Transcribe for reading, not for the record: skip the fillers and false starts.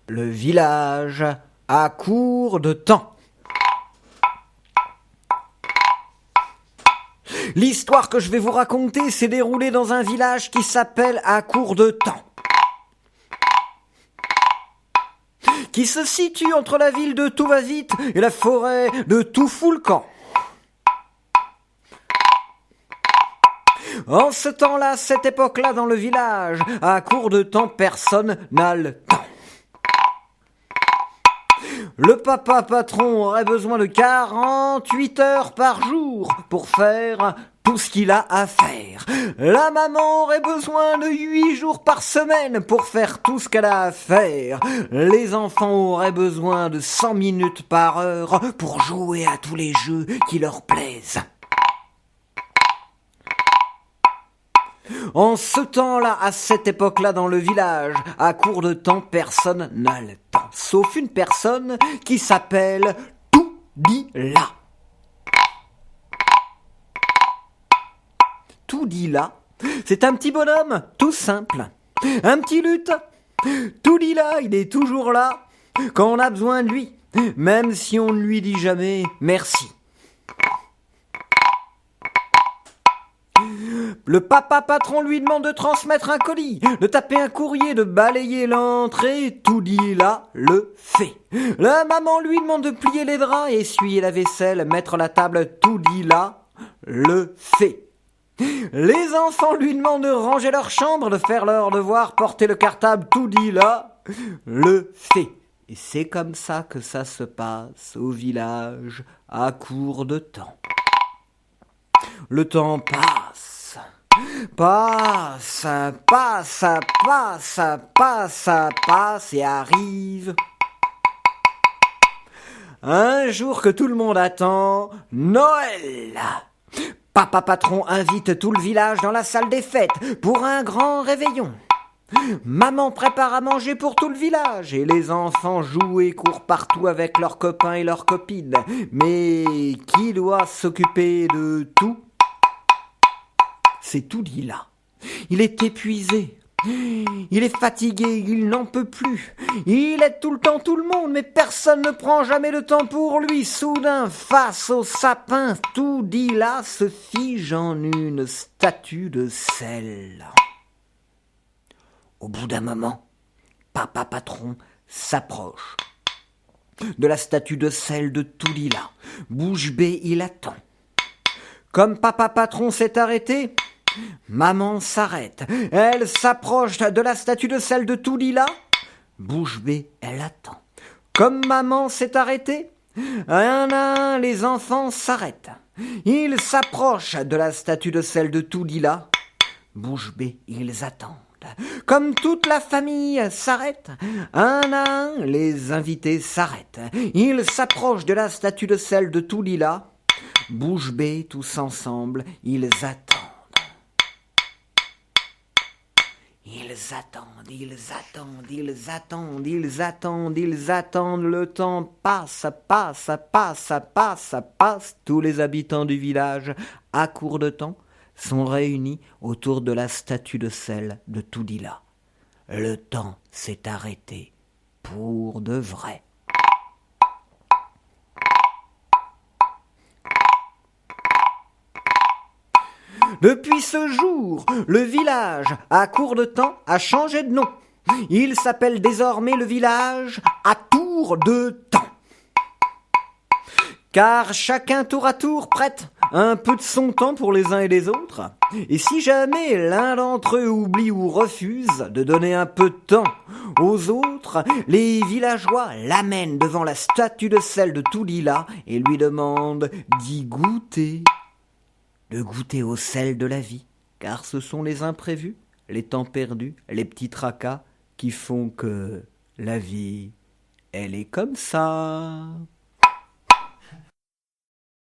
Le village à court de temps. L'histoire que je vais vous raconter s'est déroulée dans un village qui s'appelle À court de temps, qui se situe entre la ville de Tout va vite et la forêt de Tout fout le camp. En ce temps-là, cette époque-là, dans le village, à court de temps, personne n'a le temps. Le papa patron aurait besoin de 48 heures par jour pour faire tout ce qu'il a à faire. La maman aurait besoin de 8 jours par semaine pour faire tout ce qu'elle a à faire. Les enfants auraient besoin de 100 minutes par heure pour jouer à tous les jeux qui leur plaisent. En ce temps-là, à cette époque-là dans le village, à court de temps, personne n'a le temps. Sauf une personne qui s'appelle Toudila. Toudila, c'est un petit bonhomme tout simple. Un petit lutte. Toudila, il est toujours là quand on a besoin de lui, même si on ne lui dit jamais merci. Le papa patron lui demande de transmettre un colis, de taper un courrier, de balayer l'entrée. Toudila le fait. La maman lui demande de plier les draps, essuyer la vaisselle, mettre la table. Toudila le fait. Les enfants lui demandent de ranger leur chambre, de faire leurs devoirs, porter le cartable. Toudila le fait. Et c'est comme ça que ça se passe au village à court de temps. Le temps passe. Passe et arrive un jour que tout le monde attend, Noël. Papa patron invite tout le village dans la salle des fêtes pour un grand réveillon. Maman prépare à manger pour tout le village et les enfants jouent et courent partout avec leurs copains et leurs copines. Mais qui doit s'occuper de tout ? C'est Toudila. Il est épuisé. Il est fatigué, il n'en peut plus. Il aide tout le temps tout le monde, mais personne ne prend jamais le temps pour lui. Soudain, face au sapin, Toudila se fige en une statue de sel. Au bout d'un moment, papa patron s'approche de la statue de sel de Toudila. Bouche bée, il attend. Comme papa patron s'est arrêté, maman s'arrête. Elle s'approche de la statue de sel de Toudila. Bouche bée, elle attend. Comme maman s'est arrêtée, un à un, les enfants s'arrêtent. Ils s'approchent de la statue de sel de Toudila. Bouche bée, ils attendent. Comme toute la famille s'arrête, un à un, les invités s'arrêtent. Ils s'approchent de la statue de sel de Toudila. Bouche bée, tous ensemble, ils attendent. Ils attendent. Le temps passe. Tous les habitants du village, à court de temps, sont réunis autour de la statue de sel de Toudila. Le temps s'est arrêté pour de vrai. Depuis ce jour, le village, à court de temps, a changé de nom. Il s'appelle désormais le village à tour de temps. Car chacun tour à tour prête un peu de son temps pour les uns et les autres. Et si jamais l'un d'entre eux oublie ou refuse de donner un peu de temps aux autres, les villageois l'amènent devant la statue de sel de Toudila et lui demandent d'y goûter. De goûter au sel de la vie, car ce sont les imprévus, les temps perdus, les petits tracas qui font que la vie, elle est comme ça.